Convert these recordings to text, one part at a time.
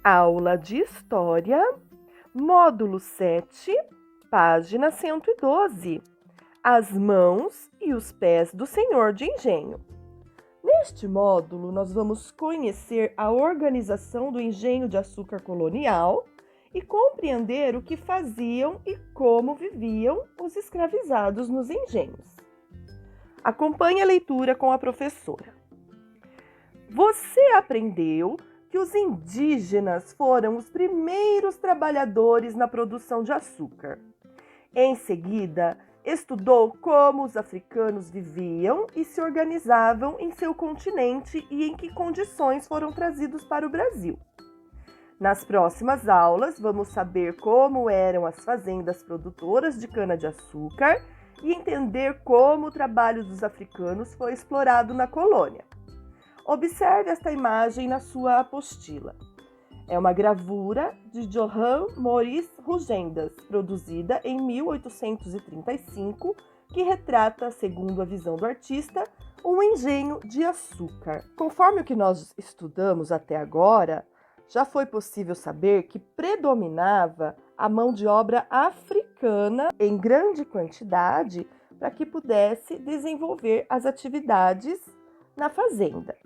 Aula de História, módulo 7, página 112. As mãos e os pés do senhor de engenho. Neste módulo, nós vamos conhecer a organização do engenho de açúcar colonial e compreender o que faziam e como viviam os escravizados nos engenhos. Acompanhe a leitura com a professora. Você aprendeu que os indígenas foram os primeiros trabalhadores na produção de açúcar. Em seguida, estudou como os africanos viviam e se organizavam em seu continente e em que condições foram trazidos para o Brasil. Nas próximas aulas, vamos saber como eram as fazendas produtoras de cana-de-açúcar e entender como o trabalho dos africanos foi explorado na colônia. Observe esta imagem na sua apostila. É uma gravura de Johann Maurice Rugendas, produzida em 1835, que retrata, segundo a visão do artista, um engenho de açúcar. Conforme o que nós estudamos até agora, já foi possível saber que predominava a mão de obra africana em grande quantidade para que pudesse desenvolver as atividades na fazenda.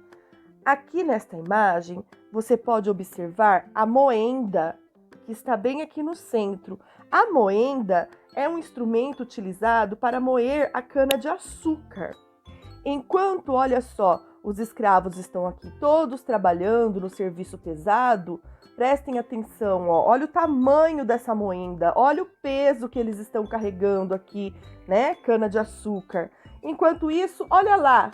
Aqui nesta imagem, você pode observar a moenda, que está bem aqui no centro. A moenda é um instrumento utilizado para moer a cana-de-açúcar. Enquanto, olha só, os escravos estão aqui todos trabalhando no serviço pesado, prestem atenção, ó, olha o tamanho dessa moenda, olha o peso que eles estão carregando aqui, né, cana-de-açúcar. Enquanto isso, olha lá,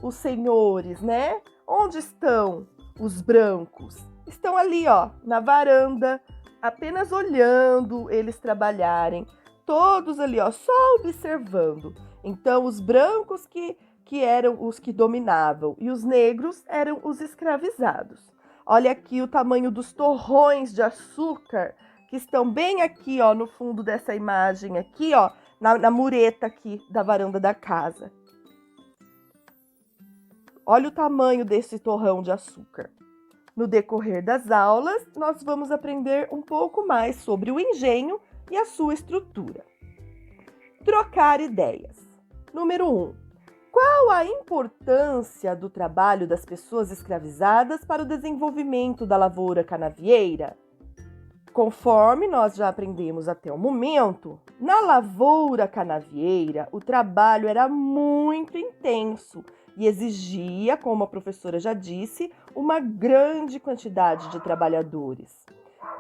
os senhores, né? Onde estão os brancos? Estão ali, ó, na varanda, apenas olhando eles trabalharem. Todos ali, ó, só observando. Então, os brancos que eram os que dominavam e os negros eram os escravizados. Olha aqui o tamanho dos torrões de açúcar que estão bem aqui, ó, no fundo dessa imagem aqui, ó, na mureta aqui da varanda da casa. Olha o tamanho desse torrão de açúcar. No decorrer das aulas, nós vamos aprender um pouco mais sobre o engenho e a sua estrutura. Trocar ideias. Número 1. Qual a importância do trabalho das pessoas escravizadas para o desenvolvimento da lavoura canavieira? Conforme nós já aprendemos até o momento, na lavoura canavieira, o trabalho era muito intenso e exigia, como a professora já disse, uma grande quantidade de trabalhadores.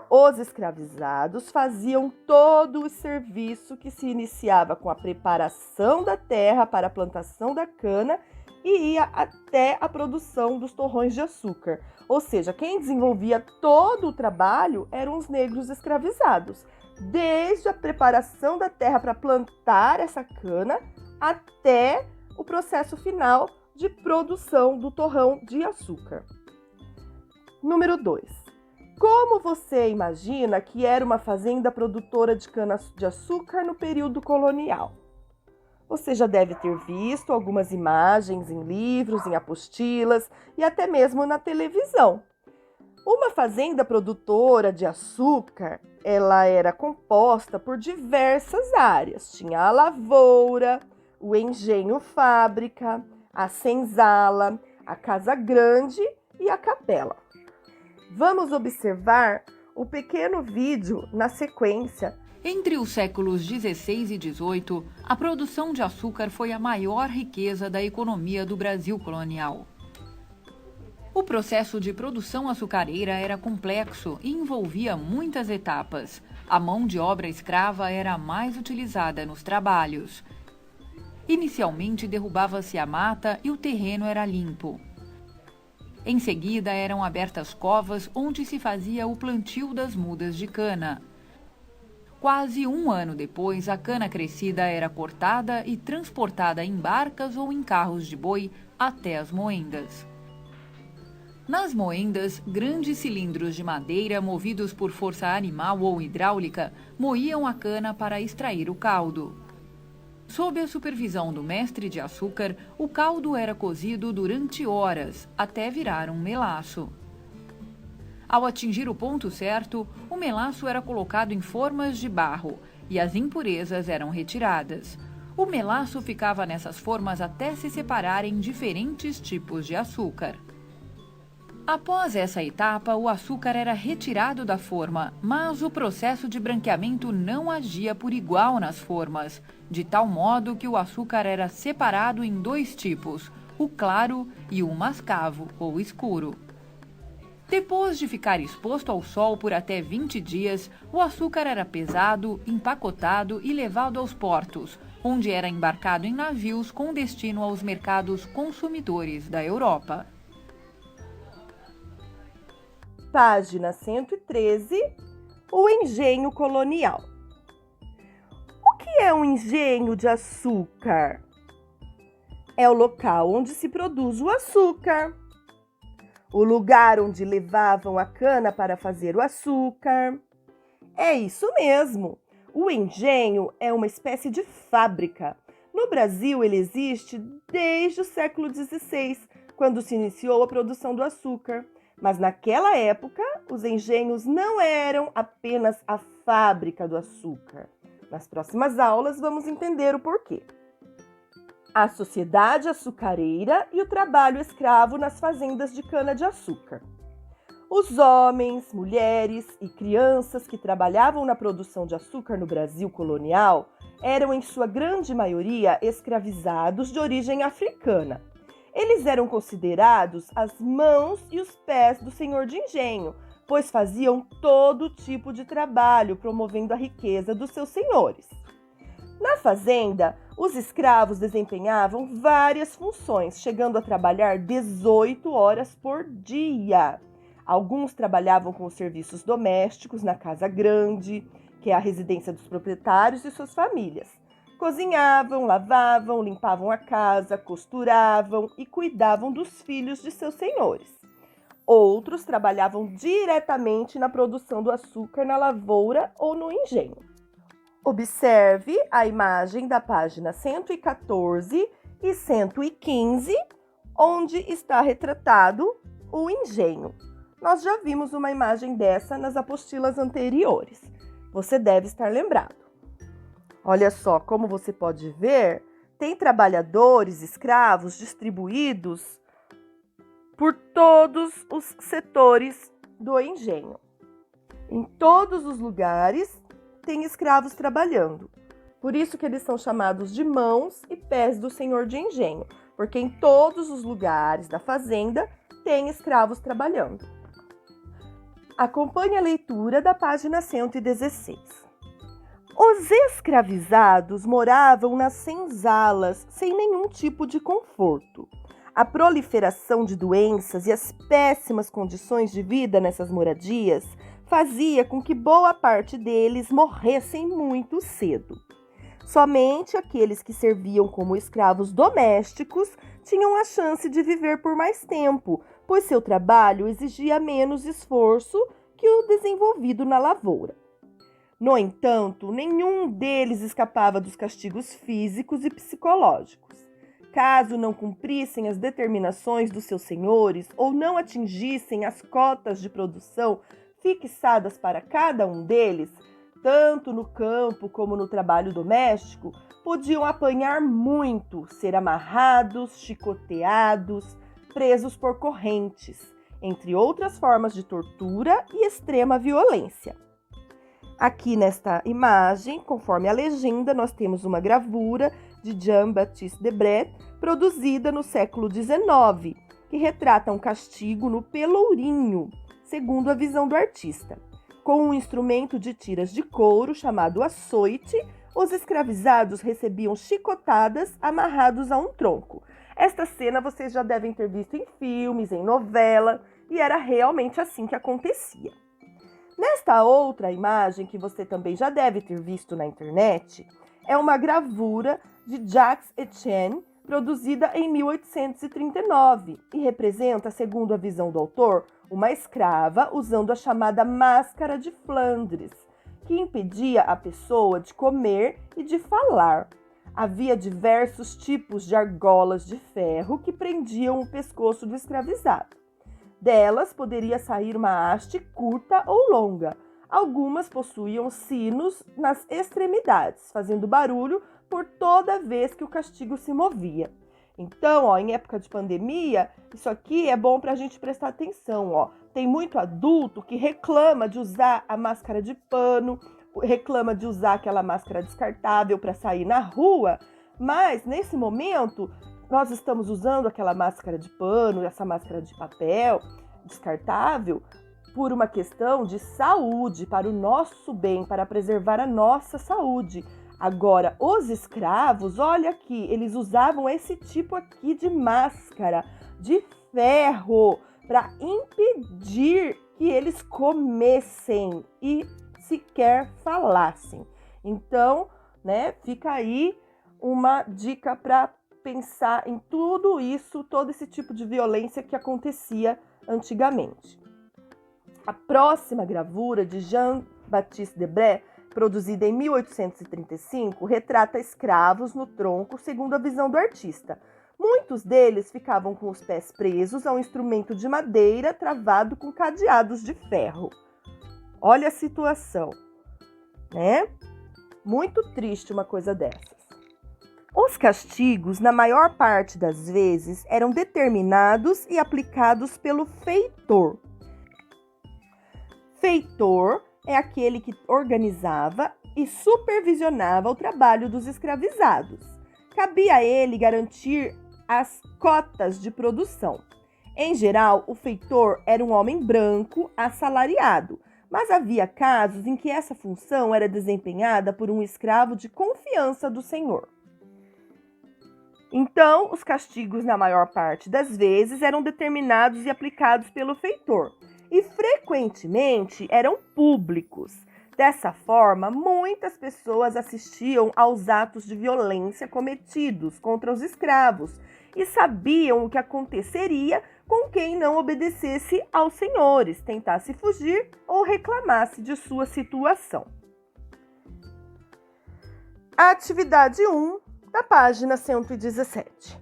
Os escravizados faziam todo o serviço que se iniciava com a preparação da terra para a plantação da cana e ia até a produção dos torrões de açúcar. Ou seja, quem desenvolvia todo o trabalho eram os negros escravizados, desde a preparação da terra para plantar essa cana até o processo final de produção do torrão de açúcar. Número 2. Como você imagina que era uma fazenda produtora de cana-de-açúcar no período colonial? Você já deve ter visto algumas imagens em livros, em apostilas e até mesmo na televisão. Uma fazenda produtora de açúcar, ela era composta por diversas áreas. Tinha a lavoura, o engenho-fábrica, a senzala, a casa grande e a capela. Vamos observar o pequeno vídeo na sequência. Entre os séculos XVI e XVIII, a produção de açúcar foi a maior riqueza da economia do Brasil colonial. O processo de produção açucareira era complexo e envolvia muitas etapas. A mão de obra escrava era a mais utilizada nos trabalhos. Inicialmente derrubava-se a mata e o terreno era limpo. Em seguida eram abertas covas onde se fazia o plantio das mudas de cana. Quase um ano depois, a cana crescida era cortada e transportada em barcas ou em carros de boi até as moendas. Nas moendas, grandes cilindros de madeira movidos por força animal ou hidráulica moíam a cana para extrair o caldo. Sob a supervisão do mestre de açúcar, o caldo era cozido durante horas, até virar um melaço. Ao atingir o ponto certo, o melaço era colocado em formas de barro e as impurezas eram retiradas. O melaço ficava nessas formas até se separarem diferentes tipos de açúcar. Após essa etapa, o açúcar era retirado da forma, mas o processo de branqueamento não agia por igual nas formas, de tal modo que o açúcar era separado em dois tipos, o claro e o mascavo, ou escuro. Depois de ficar exposto ao sol por até 20 dias, o açúcar era pesado, empacotado e levado aos portos, onde era embarcado em navios com destino aos mercados consumidores da Europa. Página 113, o engenho colonial. O que é um engenho de açúcar? É o local onde se produz o açúcar, o lugar onde levavam a cana para fazer o açúcar. É isso mesmo! O engenho é uma espécie de fábrica. No Brasil, ele existe desde o século XVI, quando se iniciou a produção do açúcar. Mas naquela época, os engenhos não eram apenas a fábrica do açúcar. Nas próximas aulas, vamos entender o porquê. A sociedade açucareira e o trabalho escravo nas fazendas de cana-de-açúcar. Os homens, mulheres e crianças que trabalhavam na produção de açúcar no Brasil colonial eram, em sua grande maioria, escravizados de origem africana. Eles eram considerados as mãos e os pés do senhor de engenho, pois faziam todo tipo de trabalho, promovendo a riqueza dos seus senhores. Na fazenda, os escravos desempenhavam várias funções, chegando a trabalhar 18 horas por dia. Alguns trabalhavam com os serviços domésticos na casa grande, que é a residência dos proprietários e suas famílias. Cozinhavam, lavavam, limpavam a casa, costuravam e cuidavam dos filhos de seus senhores. Outros trabalhavam diretamente na produção do açúcar na lavoura ou no engenho. Observe a imagem da página 114 e 115, onde está retratado o engenho. Nós já vimos uma imagem dessa nas apostilas anteriores. Você deve estar lembrado. Olha só, como você pode ver, tem trabalhadores escravos distribuídos por todos os setores do engenho. Em todos os lugares tem escravos trabalhando. Por isso que eles são chamados de mãos e pés do senhor de engenho, porque em todos os lugares da fazenda tem escravos trabalhando. Acompanhe a leitura da página 116. Os escravizados moravam nas senzalas sem nenhum tipo de conforto. A proliferação de doenças e as péssimas condições de vida nessas moradias fazia com que boa parte deles morressem muito cedo. Somente aqueles que serviam como escravos domésticos tinham a chance de viver por mais tempo, pois seu trabalho exigia menos esforço que o desenvolvido na lavoura. No entanto, nenhum deles escapava dos castigos físicos e psicológicos. Caso não cumprissem as determinações dos seus senhores ou não atingissem as cotas de produção fixadas para cada um deles, tanto no campo como no trabalho doméstico, podiam apanhar muito, ser amarrados, chicoteados, presos por correntes, entre outras formas de tortura e extrema violência. Aqui nesta imagem, conforme a legenda, nós temos uma gravura de Jean-Baptiste Debret, produzida no século XIX, que retrata um castigo no pelourinho, segundo a visão do artista. Com um instrumento de tiras de couro chamado açoite, os escravizados recebiam chicotadas amarrados a um tronco. Esta cena vocês já devem ter visto em filmes, em novela, e era realmente assim que acontecia. Nesta outra imagem, que você também já deve ter visto na internet, é uma gravura de Jacques Etienne, produzida em 1839, e representa, segundo a visão do autor, uma escrava usando a chamada máscara de Flandres, que impedia a pessoa de comer e de falar. Havia diversos tipos de argolas de ferro que prendiam o pescoço do escravizado. Delas poderia sair uma haste curta ou longa. Algumas possuíam sinos nas extremidades, fazendo barulho por toda vez que o castigo se movia. Então, em época de pandemia, isso aqui é bom para a gente prestar atenção. Tem muito adulto que reclama de usar a máscara de pano, reclama de usar aquela máscara descartável para sair na rua, mas nesse momento nós estamos usando aquela máscara de pano, essa máscara de papel descartável, por uma questão de saúde, para o nosso bem, para preservar a nossa saúde. Agora, os escravos, olha aqui, eles usavam esse tipo aqui de máscara de ferro para impedir que eles comessem e sequer falassem. Então, fica aí uma dica para pensar em tudo isso, todo esse tipo de violência que acontecia antigamente. A próxima gravura de Jean-Baptiste Debray, produzida em 1835, retrata escravos no tronco segundo a visão do artista. Muitos deles ficavam com os pés presos a um instrumento de madeira travado com cadeados de ferro. Olha a situação, Muito triste uma coisa dessas. Os castigos, na maior parte das vezes, eram determinados e aplicados pelo feitor. Feitor é aquele que organizava e supervisionava o trabalho dos escravizados. Cabia a ele garantir as cotas de produção. Em geral, o feitor era um homem branco assalariado, mas havia casos em que essa função era desempenhada por um escravo de confiança do senhor. Então, os castigos, na maior parte das vezes, eram determinados e aplicados pelo feitor, e frequentemente eram públicos. Dessa forma, muitas pessoas assistiam aos atos de violência cometidos contra os escravos e sabiam o que aconteceria com quem não obedecesse aos senhores, tentasse fugir ou reclamasse de sua situação. Atividade 1, da página 117.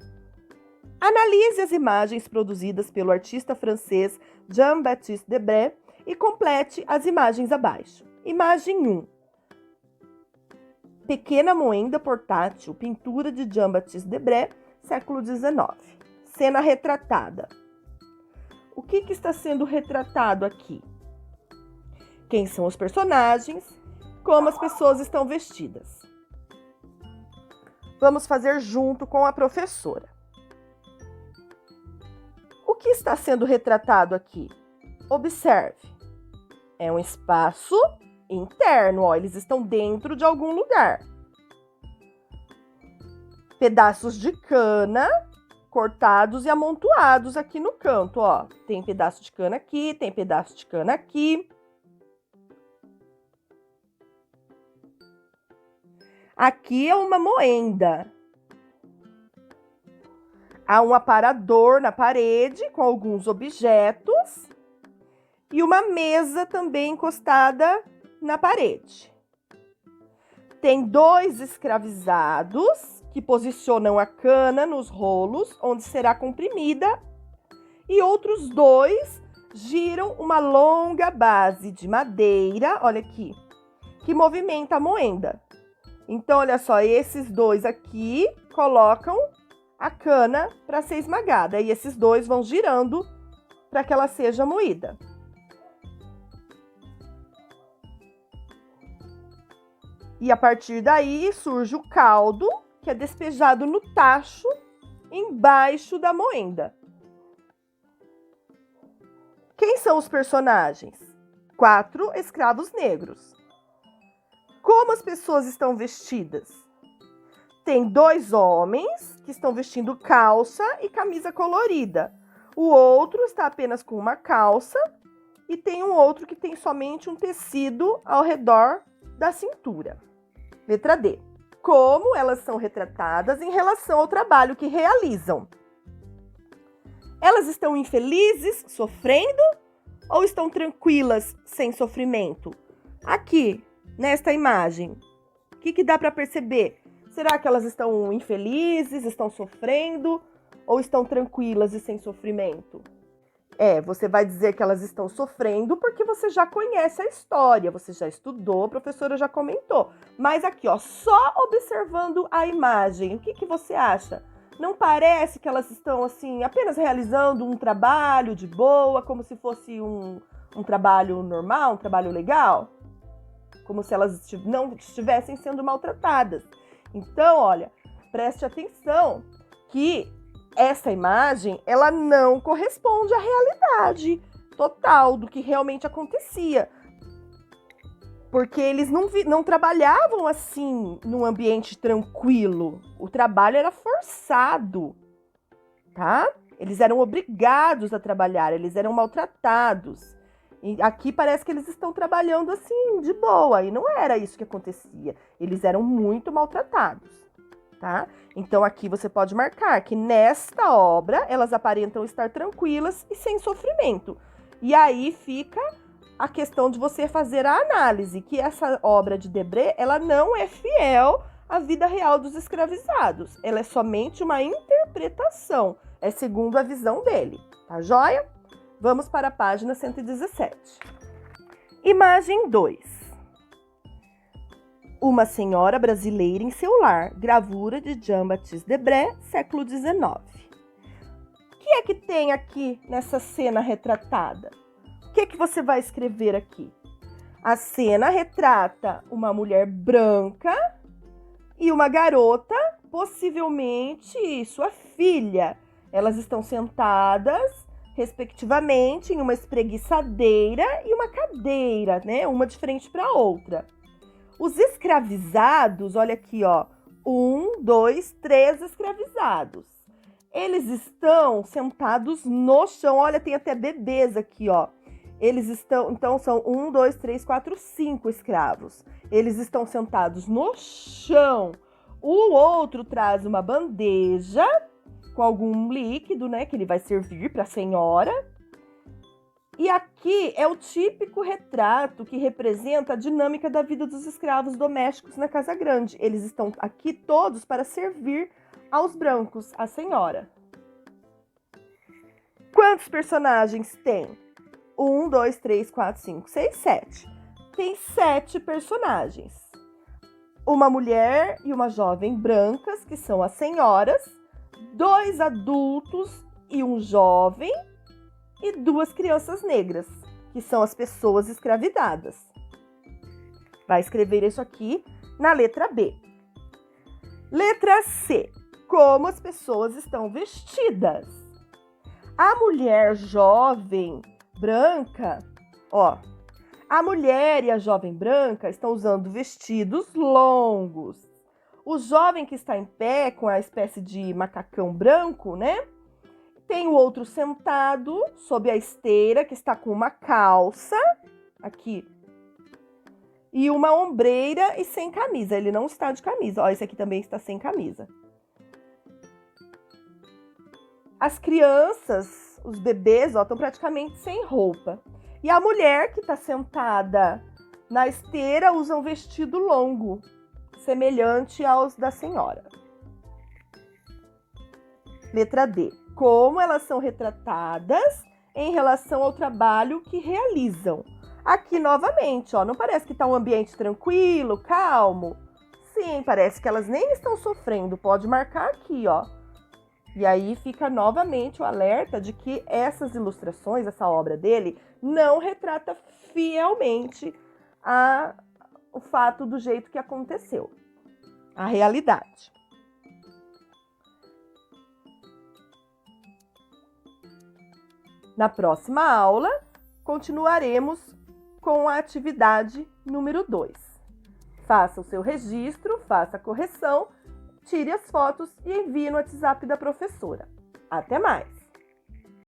Analise as imagens produzidas pelo artista francês Jean-Baptiste Debray e complete as imagens abaixo. Imagem 1. Pequena moenda portátil, pintura de Jean-Baptiste Debray, século XIX. Cena retratada. O que está sendo retratado aqui? Quem são os personagens? Como as pessoas estão vestidas? Vamos fazer junto com a professora. O que está sendo retratado aqui? Observe. É um espaço interno, eles estão dentro de algum lugar. Pedaços de cana cortados e amontoados aqui no canto, Tem pedaço de cana aqui, tem pedaço de cana aqui. Aqui é uma moenda. Há um aparador na parede com alguns objetos e uma mesa também encostada na parede. Tem 2 escravizados que posicionam a cana nos rolos onde será comprimida e outros 2 giram uma longa base de madeira, olha aqui, que movimenta a moenda. Então, olha só, esses 2 aqui colocam a cana para ser esmagada. E esses 2 vão girando para que ela seja moída. E a partir daí surge o caldo, que é despejado no tacho embaixo da moenda. Quem são os personagens? 4 escravos negros. Como as pessoas estão vestidas? Tem 2 homens que estão vestindo calça e camisa colorida. O outro está apenas com uma calça e tem um outro que tem somente um tecido ao redor da cintura. Letra D. Como elas são retratadas em relação ao trabalho que realizam? Elas estão infelizes, sofrendo, ou estão tranquilas, sem sofrimento? Aqui, nesta imagem, o que dá para perceber? Será que elas estão infelizes, estão sofrendo ou estão tranquilas e sem sofrimento? Você vai dizer que elas estão sofrendo porque você já conhece a história, você já estudou, a professora já comentou. Mas aqui, ó, só observando a imagem, o que você acha? Não parece que elas estão, assim, apenas realizando um trabalho de boa, como se fosse um trabalho normal, um trabalho legal? Como se elas não estivessem sendo maltratadas. Então, olha, preste atenção que essa imagem, ela não corresponde à realidade total do que realmente acontecia. Porque eles não trabalhavam assim num ambiente tranquilo. O trabalho era forçado, tá? Eles eram obrigados a trabalhar, eles eram maltratados. E aqui parece que eles estão trabalhando assim, de boa, e não era isso que acontecia. Eles eram muito maltratados, tá? Então aqui você pode marcar que nesta obra elas aparentam estar tranquilas e sem sofrimento. E aí fica a questão de você fazer a análise, que essa obra de Debré, ela não é fiel à vida real dos escravizados. Ela é somente uma interpretação, é segundo a visão dele, tá joia? Vamos para a página 117. Imagem 2. Uma senhora brasileira em seu lar, gravura de Jean-Baptiste Debré, século XIX. O que é que tem aqui nessa cena retratada? O que é que você vai escrever aqui? A cena retrata uma mulher branca e uma garota, possivelmente sua filha. Elas estão sentadas, respectivamente, em uma espreguiçadeira e uma cadeira, né? Uma de frente para a outra. Os escravizados, olha aqui, ó. 1, 2, 3 escravizados. Eles estão sentados no chão. Olha, tem até bebês aqui, ó. Eles estão, então são 1, 2, 3, 4, 5 escravos. Eles estão sentados no chão. O outro traz uma bandeja com algum líquido, né, que ele vai servir para a senhora. E aqui é o típico retrato que representa a dinâmica da vida dos escravos domésticos na Casa Grande. Eles estão aqui todos para servir aos brancos, a senhora. Quantos personagens tem? 1, 2, 3, 4, 5, 6, 7. Tem 7 personagens. Uma mulher e uma jovem brancas, que são as senhoras, 2 adultos e um jovem, e 2 crianças negras, que são as pessoas escravizadas. Vai escrever isso aqui na letra B. Letra C. Como as pessoas estão vestidas. A mulher jovem branca, ó. A mulher e a jovem branca estão usando vestidos longos. O jovem que está em pé, com a espécie de macacão branco, né? Tem o outro sentado sob a esteira, que está com uma calça, aqui, e uma ombreira e sem camisa. Ele não está de camisa. Ó, esse aqui também está sem camisa. As crianças, os bebês, ó, estão praticamente sem roupa. E a mulher que está sentada na esteira usa um vestido longo, semelhante aos da senhora. Letra D. Como elas são retratadas em relação ao trabalho que realizam. Aqui, novamente, ó, não parece que está um ambiente tranquilo, calmo? Sim, parece que elas nem estão sofrendo. Pode marcar aqui, ó. E aí fica novamente o alerta de que essas ilustrações, essa obra dele, não retrata fielmente o fato do jeito que aconteceu. A realidade. Na próxima aula, continuaremos com a atividade número 2. Faça o seu registro, faça a correção, tire as fotos e envie no WhatsApp da professora. Até mais!